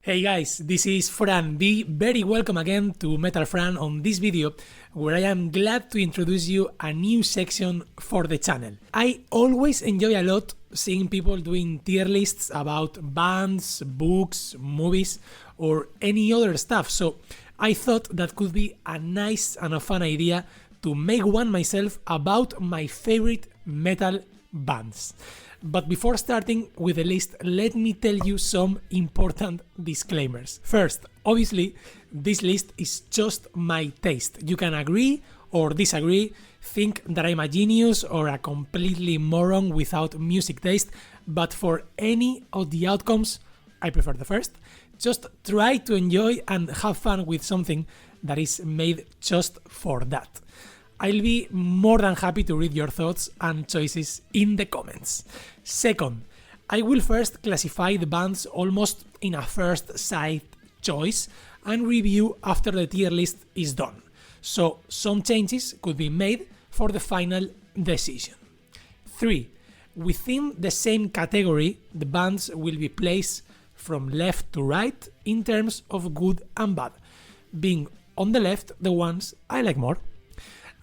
Hey guys, this is Fran. Be very welcome again to MetalFran on this video, where I am glad to introduce you a new section for the channel. I always enjoy a lot seeing people doing tier lists about bands, books, movies, or any other stuff, so I thought that could be a nice and a fun idea to make one myself about my favorite metal bands. But before starting with the list, let me tell you some important disclaimers. First, obviously, this list is just my taste. You can agree or disagree, think that I'm a genius or a completely moron without music taste, but for any of the outcomes, I prefer the first. Just try to enjoy and have fun with something that is made just for that. I'll be more than happy to read your thoughts and choices in the comments. Second, I will first classify the bands almost in a first sight choice and review after the tier list is done. So some changes could be made for the final decision. 3. Within the same category, the bands will be placed from left to right in terms of good and bad, being on the left the ones I like more.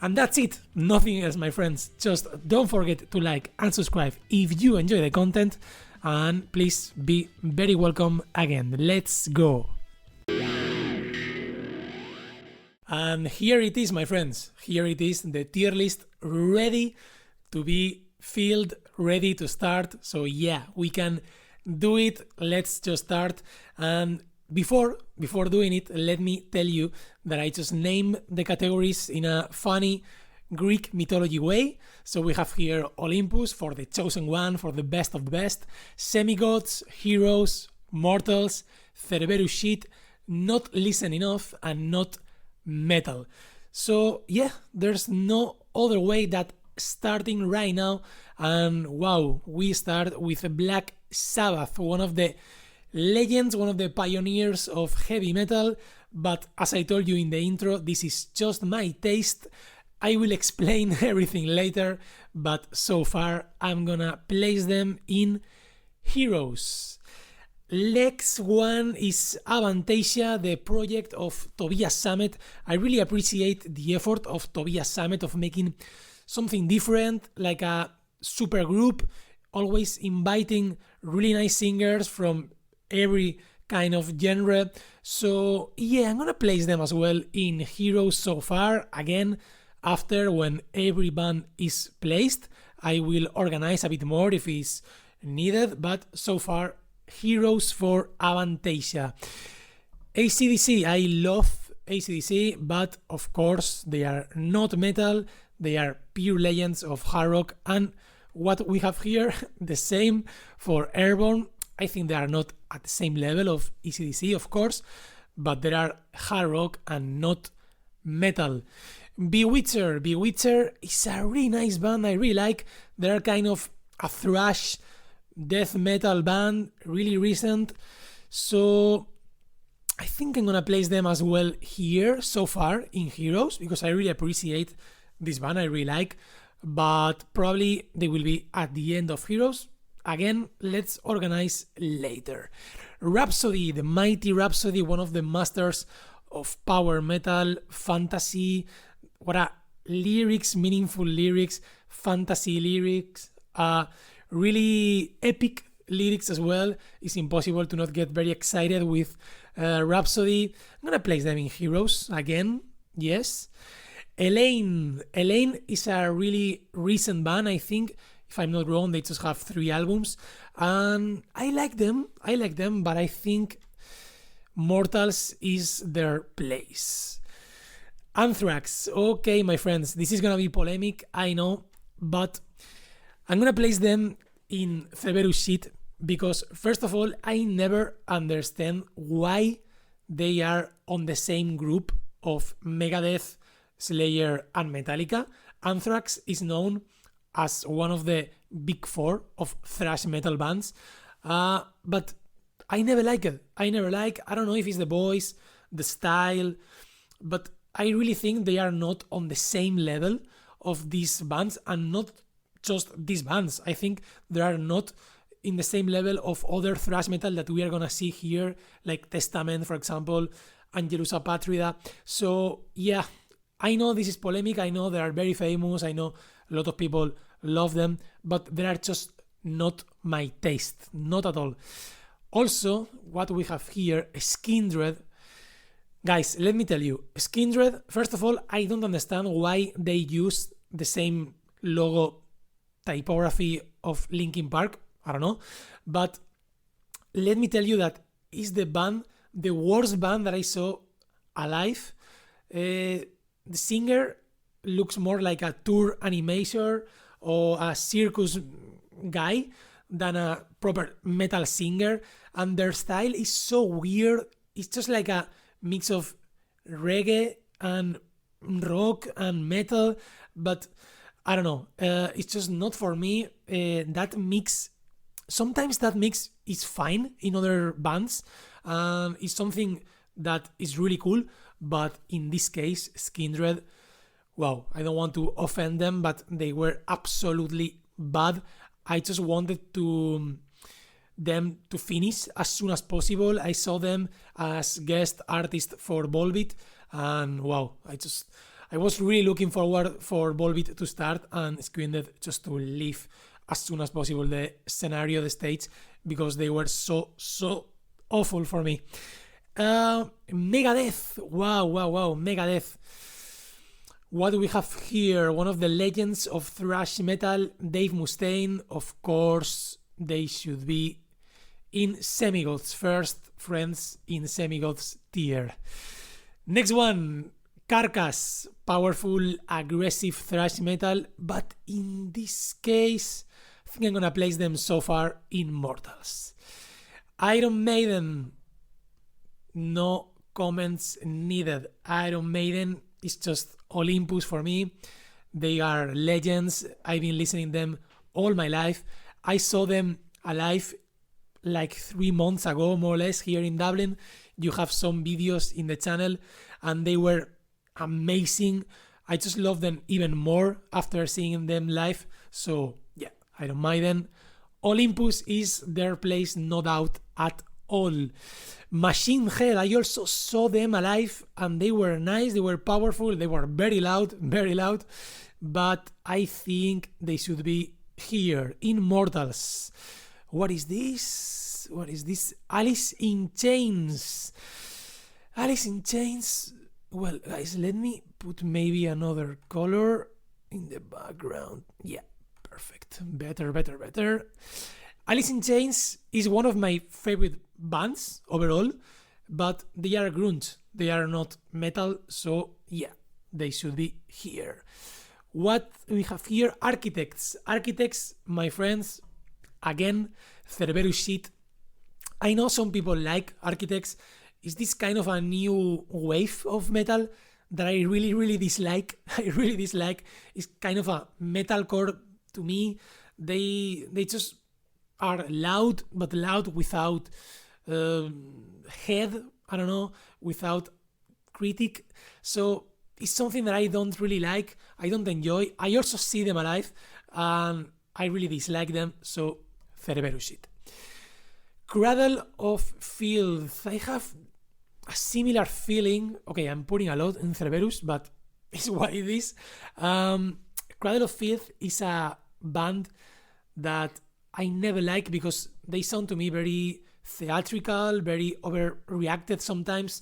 And that's it, nothing else, my friends. Just don't forget to like and subscribe if you enjoy the content, and please be very welcome again. Let's go. And here it is, my friends. Here it is, the tier list ready to be filled, ready to start. So yeah, we can do it. Let's just start. And Before doing it, let me tell you that I just name the categories in a funny Greek mythology way. So we have here Olympus for the chosen one, for the best of the best, semi-gods, heroes, mortals, Cerberus shit, not listen enough, and not metal. So yeah, there's no other way that starting right now. And wow, we start with Black Sabbath, one of the legends, one of the pioneers of heavy metal, but as I told you in the intro, this is just my taste. I will explain everything later, but so far I'm gonna place them in heroes. Next one is Avantasia, the project of Tobias Sammet. I really appreciate the effort of Tobias Sammet of making something different, like a super group, always inviting really nice singers from every kind of genre. So yeah, I'm gonna place them as well in heroes so far. Again, after when every band is placed, I will organize a bit more if it's needed, but so far heroes for Avantasia. AC/DC, I love AC/DC, but of course they are not metal, they are pure legends of hard rock. And what we have here, the same for Airborne. I think they are not at the same level of AC/DC, of course, but they are hard rock and not metal. Bewitcher is a really nice band I really like. They're kind of a thrash death metal band, really recent. So I think I'm gonna place them as well here so far in heroes, because I really appreciate this band, I really like, but probably they will be at the end of heroes. Again, let's organize later. Rhapsody, the mighty Rhapsody, one of the masters of power metal, fantasy. What a lyrics, meaningful lyrics, fantasy lyrics, really epic lyrics as well. It's impossible to not get very excited with Rhapsody. I'm gonna place them in heroes again, yes. Elaine is a really recent band, I think. If I'm not wrong, they just have 3 albums, and I like them, but I think Mortals is their place. Anthrax, okay, my friends, this is gonna be polemic, I know, but I'm gonna place them in Cerberus shit, because first of all, I never understand why they are on the same group of Megadeth, Slayer, and Metallica. Anthrax is known as one of the big 4 of thrash metal bands, but I never like it. I don't know if it's the voice, the style, but I really think they are not on the same level of these bands, and not just these bands. I think they are not in the same level of other thrash metal that we are gonna see here, like Testament, for example, Angelus Apatrida. So yeah, I know this is polemic, I know they are very famous, I know a lot of people love them, but they are just not my taste, not at all. Also, what we have here, Skindred. Guys, let me tell you, Skindred, first of all, I don't understand why they use the same logo typography of Linkin Park. I don't know. But let me tell you that is the worst band that I saw alive. The singer looks more like a tour animator or a circus guy than a proper metal singer. And their style is so weird. It's just like a mix of reggae and rock and metal, but I don't know, it's just not for me. That mix, sometimes that mix is fine in other bands, and it's something that is really cool, but in this case, Skindred, wow, I don't want to offend them, but they were absolutely bad. I just wanted them to finish as soon as possible. I saw them as guest artist for Volbeat, and wow, I was really looking forward for Volbeat to start and Skindred just to leave as soon as possible the scenario, the stage, because they were so awful for me. Megadeth, wow, Megadeth. What do we have here? One of the legends of thrash metal, Dave Mustaine. Of course, they should be in Semigoth's first, friends, in Semigoth's tier. Next one, Carcass, powerful, aggressive thrash metal, but in this case, I think I'm gonna place them so far in Mortals. Iron Maiden, no comments needed. Iron Maiden is just Olympus for me. They are legends. I've been listening to them all my life. I saw them alive like 3 months ago, more or less, here in Dublin. You have some videos in the channel, and they were amazing. I just love them even more after seeing them live. So yeah, I don't mind them. Olympus is their place, no doubt at all. Machine Head, I also saw them alive, and they were nice, they were powerful, they were very loud, but I think they should be here in Mortals. What is this? Alice in Chains. Alice in Chains. Well, guys, let me put maybe another color in the background. Yeah, perfect. Better. Alice in Chains is one of my favorite bands overall, but they are grunge. They are not metal, so yeah, they should be here. What we have here, Architects. Architects, my friends, again, Cerberus shit. I know some people like Architects. It's this kind of a new wave of metal that I really dislike. It's kind of a metalcore to me. They just are loud, but loud without head. I don't know, without critic. So it's something that I don't really like. I don't enjoy. I also see them alive, and I really dislike them. So Cerberus shit. Cradle of Filth. I have a similar feeling. Okay, I'm putting a lot in Cerberus, but it's what it is. Cradle of Filth is a band that I never like because they sound to me very theatrical, very overreacted sometimes.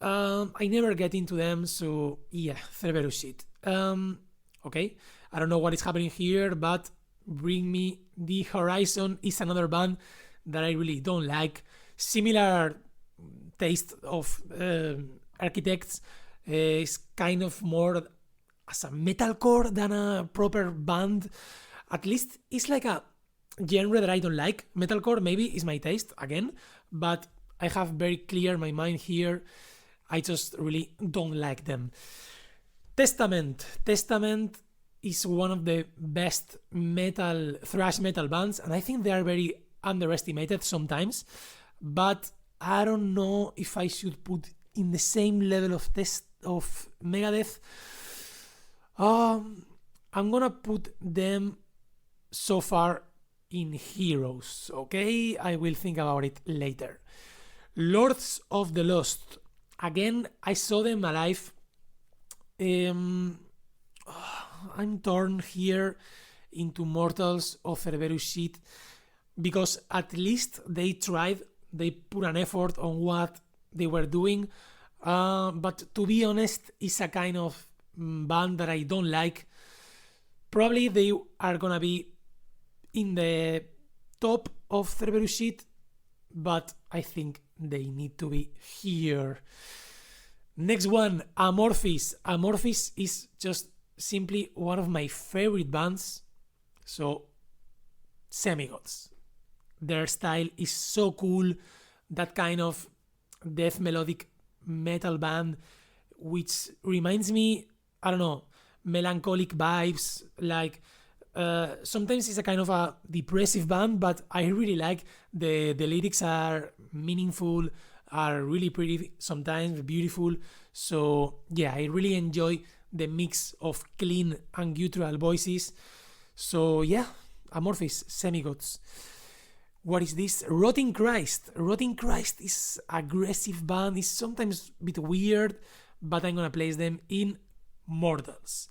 I never get into them, so yeah, Cerberus shit. Okay, I don't know what is happening here, but Bring Me the Horizon is another band that I really don't like. Similar taste of Architects. Is kind of more as a metalcore than a proper band. At least it's like a genre that I don't like. Metalcore maybe is my taste again, but I have very clear my mind here. I just really don't like them. Testament is one of the best thrash metal bands, and I think they are very underestimated sometimes, but I don't know if I should put in the same level of Megadeth. I'm gonna put them so far in Heroes, okay? I will think about it later. Lords of the Lost. Again, I saw them alive. I'm torn here into Mortals or Cerberus shit because at least they tried, they put an effort on what they were doing. But to be honest, it's a kind of band that I don't like. Probably they are gonna be in the top of Cerberus shit, but I think they need to be here. Next one, Amorphis. Amorphis is just simply one of my favorite bands. So, Semigods. Their style is so cool. That kind of death melodic metal band, which reminds me, I don't know, melancholic vibes. Like, sometimes it's a kind of a depressive band, but I really like the lyrics are meaningful, are really pretty, sometimes beautiful. So yeah, I really enjoy the mix of clean and guttural voices. So yeah, Amorphis, Semigods. What is this? Rotting Christ. Rotting Christ is aggressive band. It's sometimes a bit weird, but I'm gonna place them in Mortals.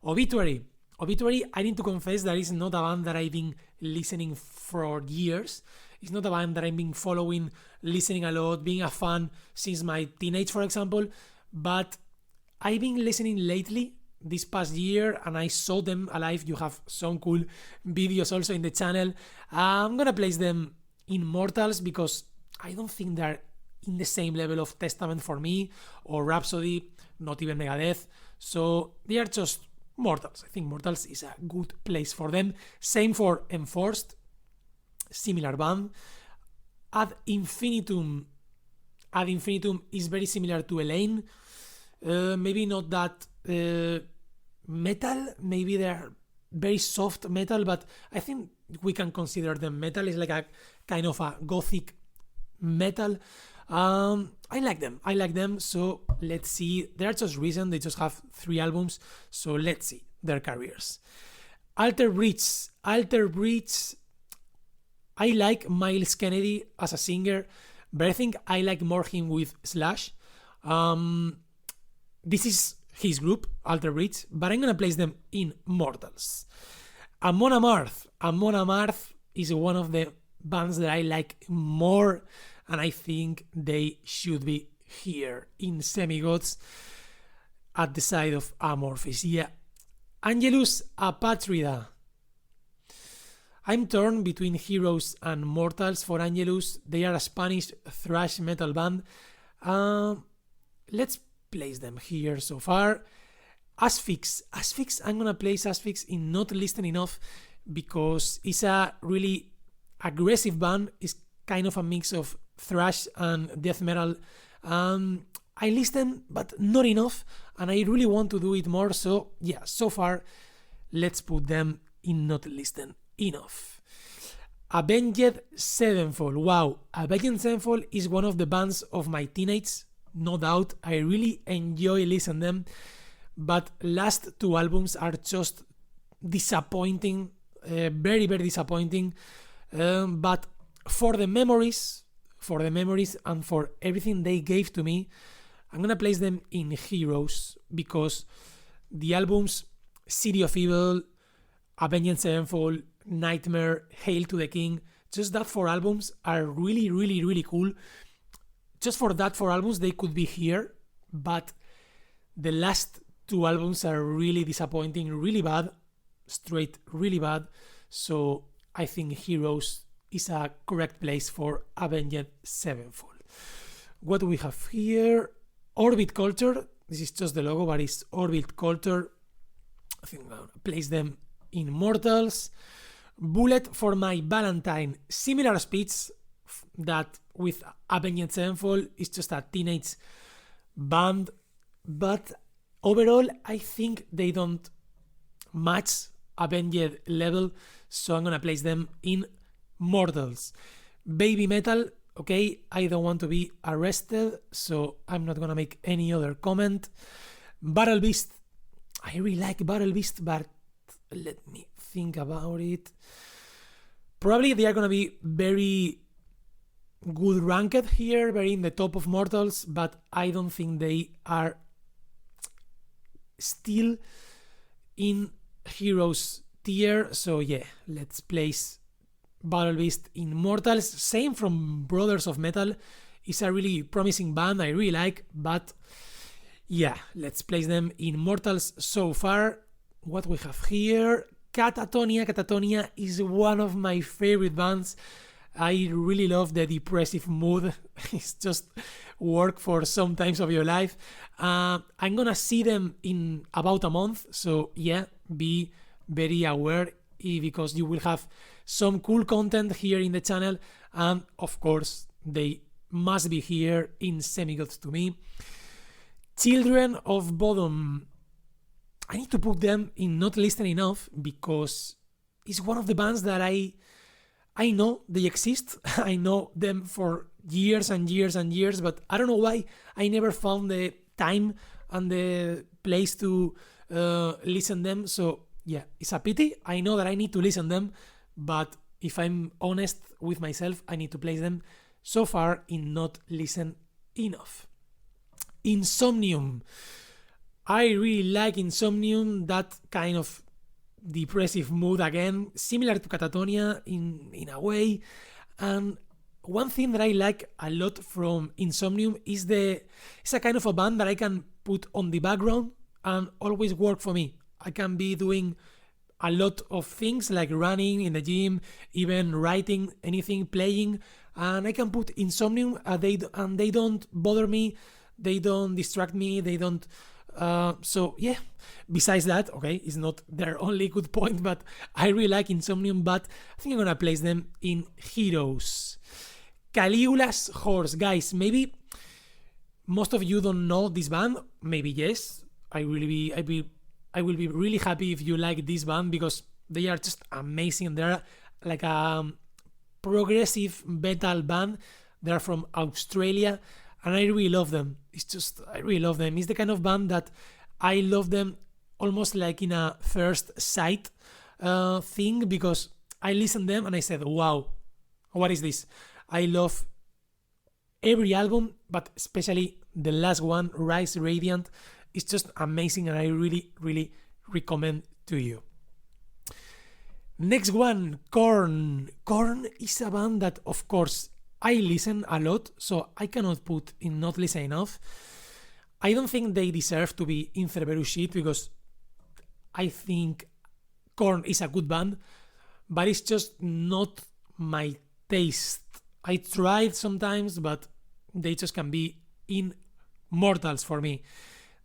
Obituary. Obituary, I need to confess that it's not a band that I've been listening for years. It's not a band that I've been following, listening a lot, being a fan since my teenage, for example. But I've been listening lately, this past year, and I saw them alive. You have some cool videos also in the channel. I'm gonna place them in Mortals because I don't think they're in the same level of Testament for me, or Rhapsody, not even Megadeth. So they are just Mortals. I think Mortals is a good place for them. Same for Enforced, similar band. Ad Infinitum. Ad Infinitum is very similar to Elaine. Maybe not that metal. Maybe they're very soft metal, but I think we can consider them metal. It's like a kind of a gothic metal. I like them. So let's see. They're just recent. They just have 3 albums. So let's see their careers. Alter Bridge. I like Miles Kennedy as a singer, but I think I like more him with Slash. This is his group, Alter Bridge, but I'm gonna place them in Mortals. Amon Amarth. Amon Amarth is one of the bands that I like more, and I think they should be here in Semigods at the side of Amorphis. Yeah. Angelus Apatrida. I'm torn between Heroes and Mortals for Angelus. They are a Spanish thrash metal band. Let's place them here so far. Asphyx. I'm gonna place Asphyx in Not Listened Enough because it's a really aggressive band. It's kind of a mix of thrash and death metal. I listen, but not enough, and I really want to do it more. So yeah, so far, let's put them in Not Listened Enough. Avenged Sevenfold. Wow, Avenged Sevenfold is one of the bands of my teenage, no doubt. I really enjoy listening them, but last 2 albums are just disappointing, very disappointing. But for the memories and for everything they gave to me, I'm gonna place them in Heroes because the albums City of Evil, Avenged Sevenfold, Nightmare, Hail to the King, just that 4 albums are really cool. Just for that 4 albums, they could be here, but the last 2 albums are really disappointing, really bad, straight really bad. So I think Heroes is a correct place for Avenged Sevenfold. What do we have here? Orbit Culture. This is just the logo, but it's Orbit Culture. I think I'm gonna place them in Mortals. Bullet for My Valentine. Similar speeds that with Avenged Sevenfold. It's just a teenage band, but overall I think they don't match Avenged level, so I'm gonna place them in Mortals. Baby Metal. Okay, I don't want to be arrested, so I'm not gonna make any other comment. Battle Beast. I really like Battle Beast, but let me think about it. Probably they are gonna be very good ranked here, very in the top of mortals, but I don't think they are still in heroes tier. So yeah, let's place Battle Beast in mortals. Same from Brothers of Metal. It's a really promising band I really like, but yeah, let's place them in mortals so far. What we have here, Catatonia. Catatonia is one of my favorite bands. I really love the depressive mood. It's just work for some times of your life. I'm gonna see them in about a month, so yeah, be very aware because you will have some cool content here in the channel, and of course they must be here in Semigods to me. Children of Bodom, I need to put them in Not Listening Enough because it's one of the bands that I know they exist. I know them for years and years and years, but I don't know why I never found the time and the place to listen them. So yeah, it's a pity. I know that I need to listen them, but if I'm honest with myself, I need to place them so far in Not Listen Enough. Insomnium. I really like Insomnium, that kind of depressive mood again, similar to Catatonia in a way. And one thing that I like a lot from Insomnium is it's a kind of a band that I can put on the background and always work for me. I can be doing a lot of things like running in the gym, even writing, anything, playing, and I can put Insomnium and they don't bother me, they don't distract me, they don't. So yeah, besides that, okay, it's not their only good point, but I really like Insomnium, but I think I'm gonna place them in heroes. Caligula's Horse. Guys, maybe most of you don't know this band, maybe yes. I will be really happy if you like this band because they are just amazing. They're like a progressive metal band. They're from Australia and I really love them. I really love them. It's the kind of band that I love them almost like in a first sight thing because I listened to them and I said, wow, what is this? I love every album, but especially the last one, Rise Radiant. It's just amazing and I really, really recommend to you. Next one, Korn. Korn is a band that, of course, I listen a lot, so I cannot put in Not Listen Enough. I don't think they deserve to be in Cerberus sheet because I think Korn is a good band, but it's just not my taste. I tried sometimes, but they just can be in mortals for me.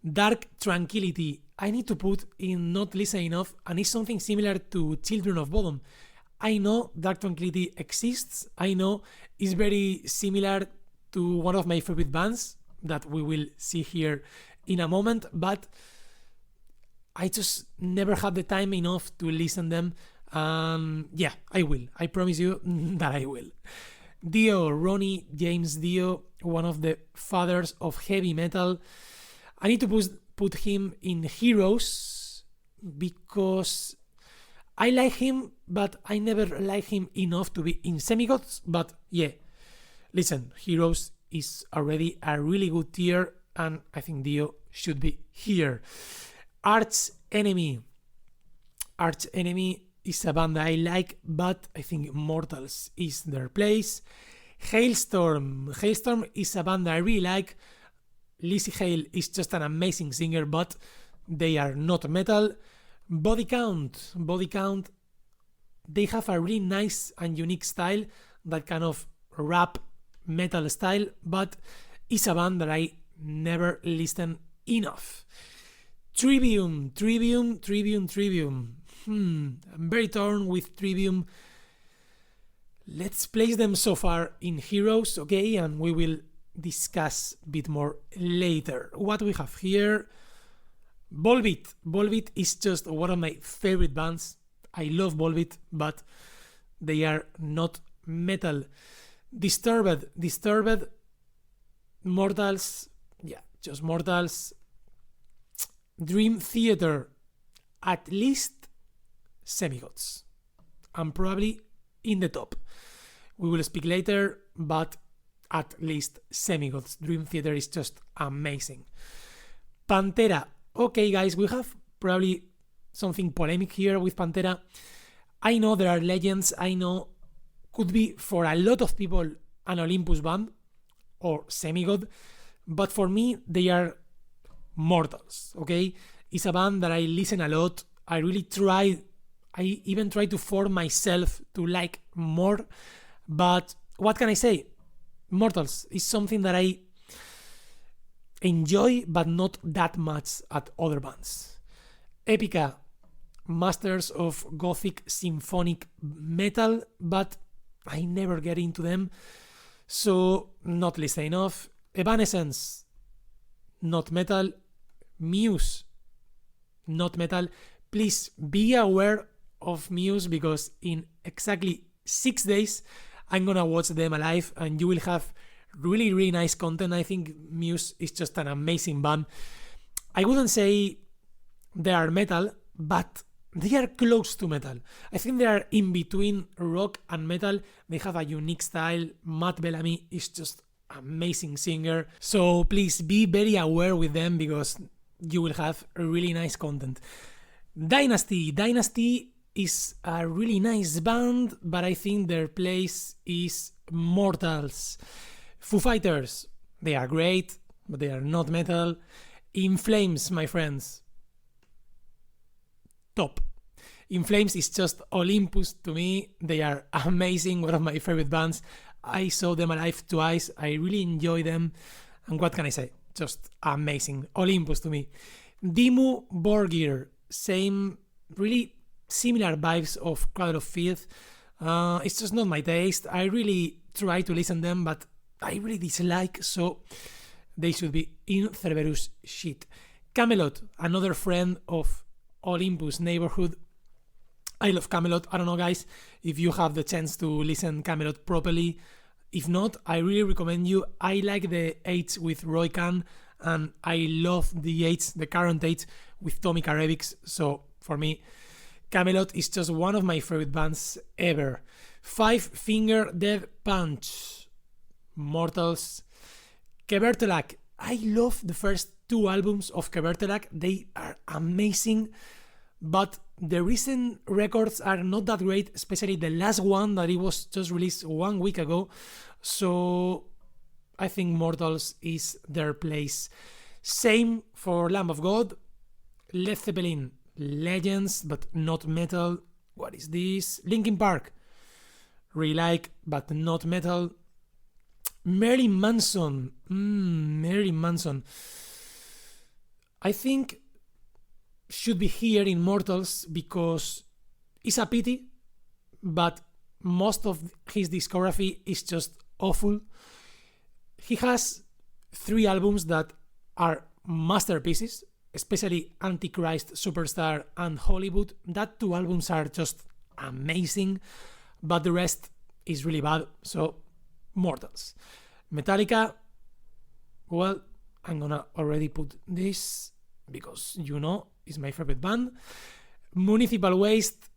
Dark Tranquility, I need to put in Not Listen Enough, and it's something similar to Children of Bodom. I know Dark Tranquility exists. I know it's very similar to one of my favorite bands that we will see here in a moment, but I just never had the time enough to listen them. Yeah, I will. I promise you that I will. Dio, Ronnie James Dio, one of the fathers of heavy metal. I need to put him in heroes because I like him, but I never like him enough to be in Semigods. But yeah, listen, heroes is already a really good tier, and I think Dio should be here. Arch Enemy. Arch Enemy is a band I like, but I think Mortals is their place. Hailstorm. Hailstorm is a band I really like. Lizzie Hale is just an amazing singer, but they are not metal. Body Count. Body Count, they have a really nice and unique style, that kind of rap metal style, but it's a band that I never listen enough. Trivium. I'm very torn with Trivium. Let's place them so far in heroes, okay, and we will discuss a bit more later. What we have here, Volbeat. Volbeat is just one of my favorite bands. I love Volbeat, but they are not metal. Disturbed, Mortals, yeah, just Mortals. Dream Theater, at least Semigods, and probably in the top. We will speak later, but at least Semigods Dream Theater is just amazing. Pantera. Okay, guys, we have probably something polemic here with Pantera. I know there are legends. I know could be for a lot of people an Olympus band or Semigod, but for me they are mortals. Okay, it's a band that I listen a lot. I even try to force myself to like more. But what can I say? Mortals is something that I enjoy, but not that much at other bands. Epica, masters of gothic symphonic metal, but I never get into them, so not listen enough. Evanescence, not metal. Muse, not metal. Please be aware of Muse, because in exactly 6 days I'm gonna watch them alive and you will have really, really nice content. I think Muse is just an amazing band. I wouldn't say they are metal, but they are close to metal. I think they are in between rock and metal. They have a unique style. Matt Bellamy is just amazing singer. So please be very aware with them, because you will have really nice content. Dynasty is a really nice band, but I think their place is Mortals. Foo Fighters, they are great, but they are not metal. In Flames, my friends, top. In Flames is just Olympus to me. They are amazing, one of my favorite bands. I saw them alive twice. I really enjoy them. And what can I say? Just amazing. Olympus to me. Dimmu Borgir, same, really similar vibes of Cradle of Filth. It's just not my taste. I really try to listen to them, but I really dislike, so they should be in Cerberus shit. Camelot, another friend of Olympus neighborhood. I love Camelot. I don't know, guys, if you have the chance to listen Camelot properly. If not, I really recommend you. I like the 8s with Roy Khan, and I love the 8s, the current 8s with Tommy Karevics. So for me, Camelot is just one of my favorite bands ever. Five Finger Death Punch, Mortals. Kevertelak. I love the first 2 albums of Kevertelak. They are amazing, but the recent records are not that great, especially the last one that it was just released 1 week ago. So I think Mortals is their place. Same for Lamb of God. Led Zeppelin, legends, but not metal. What is this? Linkin Park, really like, but not metal. Marilyn Manson. Marilyn Manson, I think should be here in Mortals, because it's a pity, but most of his discography is just awful. He has 3 albums that are masterpieces, especially Antichrist, Superstar, and Hollywood. That 2 albums are just amazing, but the rest is really bad. So Mortals. Metallica, well, I'm gonna already put this because is my favorite band. Municipal Waste,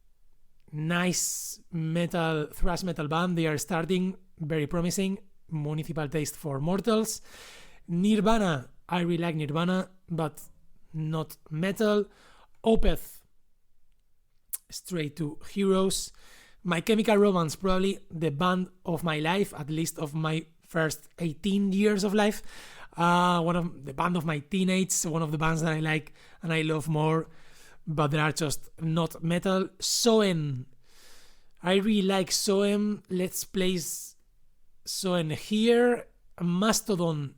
nice metal, thrash metal band. They are starting, very promising. Municipal taste for Mortals. Nirvana, I really like Nirvana, but not metal. Opeth, straight to Heroes. My Chemical Romance, probably the band of my life, at least of my first 18 years of life. One of the band of my teenage, one of the bands that I like and I love more, but they are just not metal. Soen, I really like Soen. Let's place Soen here. Mastodon,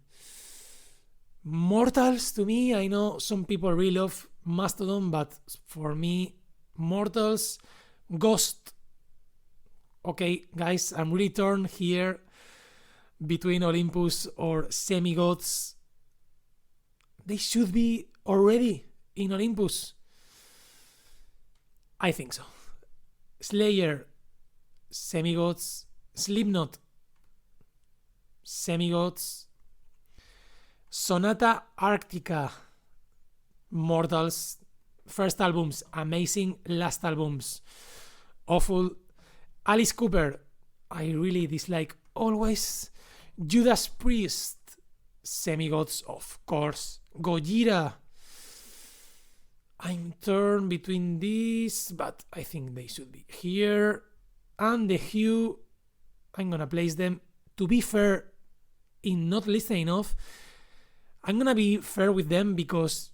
Mortals to me. I know some people really love Mastodon, but for me, Mortals. Ghost. Okay, guys, I'm really torn here between Olympus or Semigods. They should be already in Olympus. I think so. Slayer, Semigods. Slipknot, Semigods. Sonata Arctica, Mortals. First albums amazing, last albums awful. Alice Cooper, I really dislike always. Judas Priest, Semigods, of course. Gojira, I'm torn between these, but I think they should be here. And the Hue, I'm gonna place them. To be fair, in not listening enough, I'm gonna be fair with them because,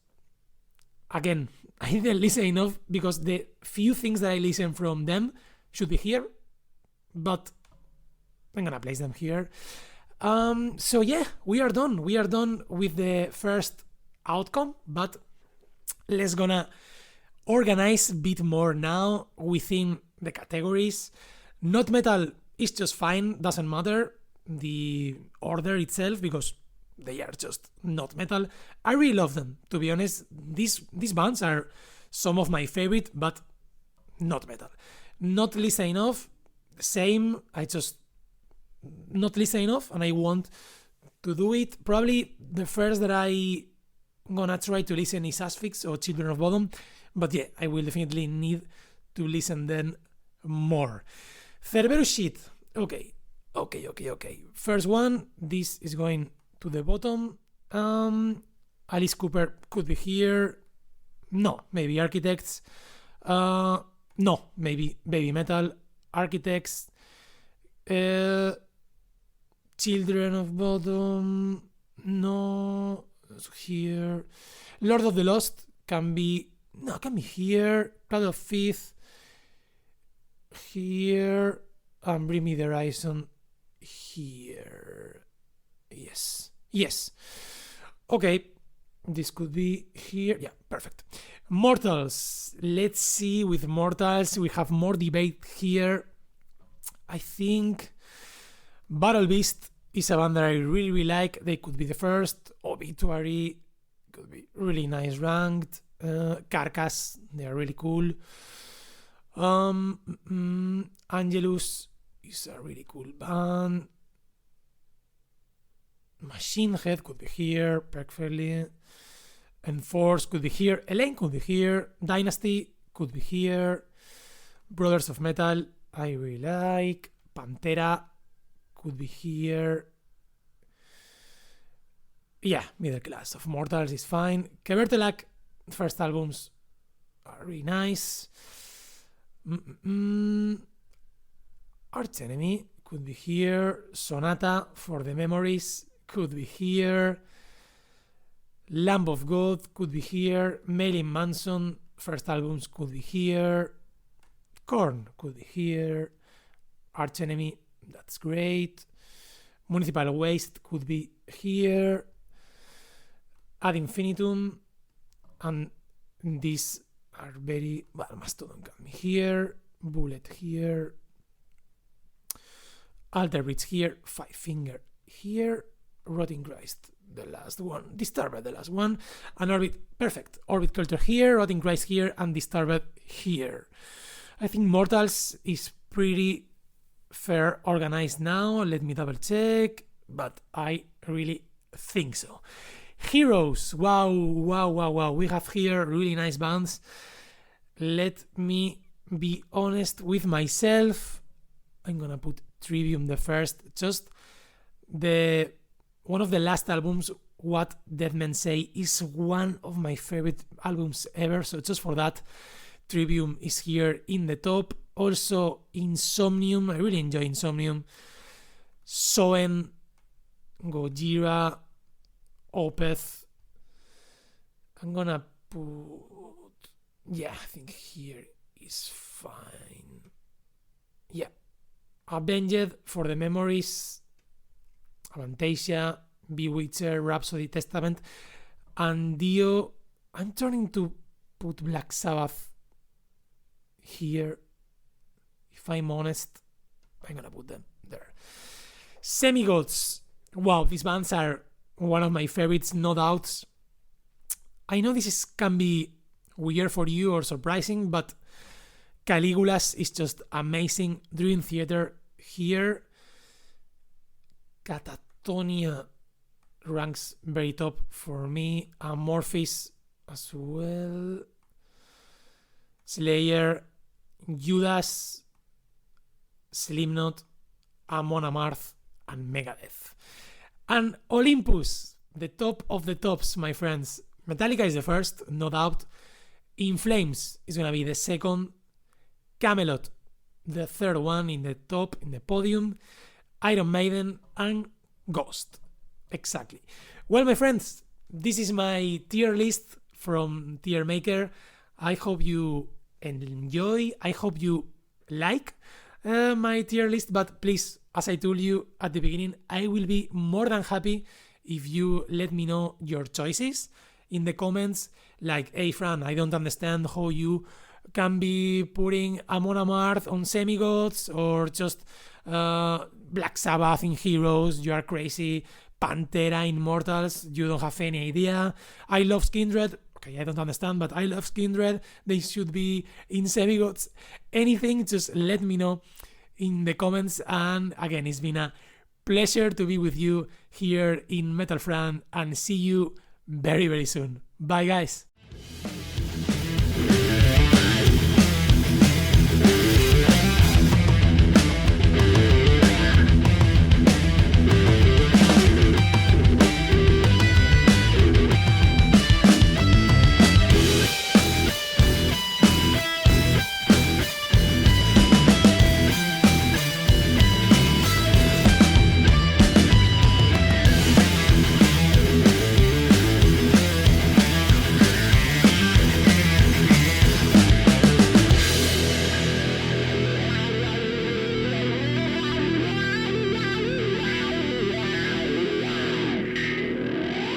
again, I didn't listen enough because the few things that I listen from them should be here, but I'm gonna place them here. So yeah, we are done. We are done with the first outcome, but let's gonna organize a bit more now within the categories. Not metal is just fine, doesn't matter the order itself because they are just not metal. I really love them, to be honest. These bands are some of my favorite, but not metal. Not listen enough, same. I just not listen enough, and I want to do it. Probably the first that I gonna try to listen is Asphyx or Children of Bodom, but yeah, I will definitely need to listen then more. Cerberus shit. Okay. First one, this is going to the bottom. Alice Cooper could be here. No, maybe Architects. No, maybe Baby Metal. Architects. Children of Bodom. No. Here. Lord of the Lost can be here. Cloud of Fifth. Here. And Bring Me the Horizon. Here. Yes. Okay. This could be here. Yeah, perfect. Mortals. Let's see with Mortals. We have more debate here. I think Battle Beast is a band that I really like. They could be the first. Obituary could be really nice ranked. Carcass, they are really cool. Angelus is a really cool band. Machine Head could be here perfectly. Enforce could be here. Elaine could be here. Dynasty could be here. Brothers of Metal, I really like. Pantera could be here. Yeah, Middle Class of Mortals is fine. Kevertelak, first albums are really nice. Arch Enemy could be here. Sonata for the Memories could be here. Lamb of God could be here. Marilyn Manson first albums could be here. Korn could be here. Arch Enemy, that's great. Municipal Waste could be here. Ad Infinitum, and these are very well. Mastodon can be here. Bullet here. Alter Bridge here. Five Finger here. Rotting Christ, the last one. Disturbed, the last one. And Orbit, perfect. Orbit Culture here. Rotting Christ here. And Disturbed here. I think Mortals is pretty fair organized now. Let me double check. But I really think so. Heroes. Wow. We have here really nice bands. Let me be honest with myself. I'm gonna put Trivium the first. Just one of the last albums, What Dead Men Say, is one of my favorite albums ever. So just for that, Trivium is here in the top. Also Insomnium. I really enjoy Insomnium. Soen, Gojira, Opeth. I'm gonna put... Yeah, I think here is fine. Yeah. Avenged for the Memories. Avantasia, Bewitcher, Rhapsody, Testament. And Dio. I'm turning to put Black Sabbath here. If I'm honest, I'm gonna put them there. Semigods. Wow, these bands are one of my favorites, no doubts. I know this can be weird for you or surprising, but Caligulas is just amazing. Dream Theater here. Catatonia ranks very top for me. Amorphis as well. Slayer, Judas, Slipknot, Amon Amarth, and Megadeth. And Olympus, the top of the tops, my friends. Metallica is the first, no doubt. In Flames is gonna be the second. Camelot, the third one in the top, in the podium. Iron Maiden and Ghost. Exactly. Well, my friends, this is my tier list from Tier Maker. I hope you enjoy. I hope you like my tier list, but please, as I told you at the beginning, I will be more than happy if you let me know your choices in the comments. Like, hey Fran, I don't understand how you can be putting Amon Amarth on Semi-Gods or just Black Sabbath in Heroes. You are crazy. Pantera in Mortals. You don't have any idea. I love Skindred. Okay, I don't understand, but I love Skindred. They should be in Semi-Gods. Anything, just let me know in the comments. And again, it's been a pleasure to be with you here in MetalFran, and see you very, very soon. Bye, guys.